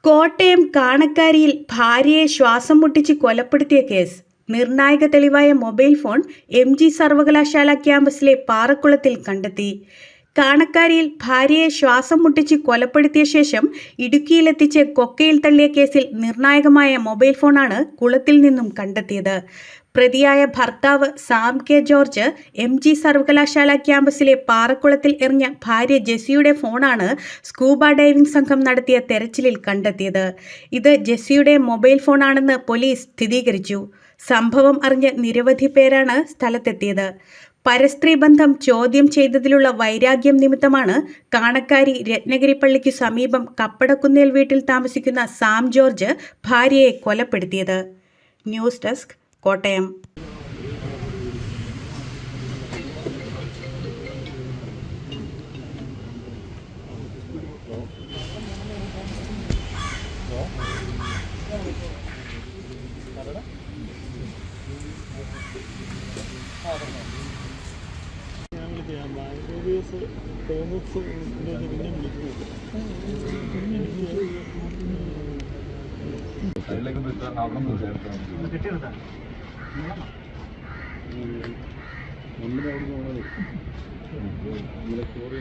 കോട്ടയം കാണക്കാരിയിൽ ഭാര്യയെ ശ്വാസം മുട്ടിച്ച് കൊലപ്പെടുത്തിയ കേസ്. നിർണായക തെളിവായ മൊബൈൽ ഫോൺ MG സർവകലാശാല ക്യാമ്പസിലെ പാറക്കുളത്തിൽ കണ്ടെത്തി. കാണക്കാരിയിൽ ഭാര്യയെ ശ്വാസം മുട്ടിച്ച് കൊലപ്പെടുത്തിയ ശേഷം ഇടുക്കിയിലെത്തിച്ച് കൊക്കയിൽ തള്ളിയ കേസിൽ നിർണായകമായ മൊബൈൽ ഫോണാണ് കുളത്തിൽ നിന്നും കണ്ടെത്തിയത്. പ്രതിയായ ഭർത്താവ് സാം കെ ജോർജ് MG സർവകലാശാല ക്യാമ്പസിലെ പാറക്കുളത്തിൽ എറിഞ്ഞ ഭാര്യ ജെസ്സിയുടെ ഫോണാണ് സ്കൂബ ഡൈവിംഗ് സംഘം നടത്തിയ തെരച്ചിലിൽ കണ്ടെത്തിയത്. ഇത് ജെസ്സിയുടെ മൊബൈൽ ഫോണാണെന്ന് പോലീസ് സ്ഥിരീകരിച്ചു. സംഭവം അറിഞ്ഞ് നിരവധി പേരാണ് സ്ഥലത്തെത്തിയത്. പരസ്ത്രീ ബന്ധം ചോദ്യം ചെയ്തതിലുള്ള വൈരാഗ്യം നിമിത്തമാണ് കാണക്കാരി രത്നഗിരി പള്ളിക്കു സമീപം കപ്പടക്കുന്നേൽ വീട്ടിൽ താമസിക്കുന്ന സാം ജോർജ് ഭാര്യയെ കൊലപ്പെടുത്തിയത്. News desk, Kottayam. സ്റ്റോറി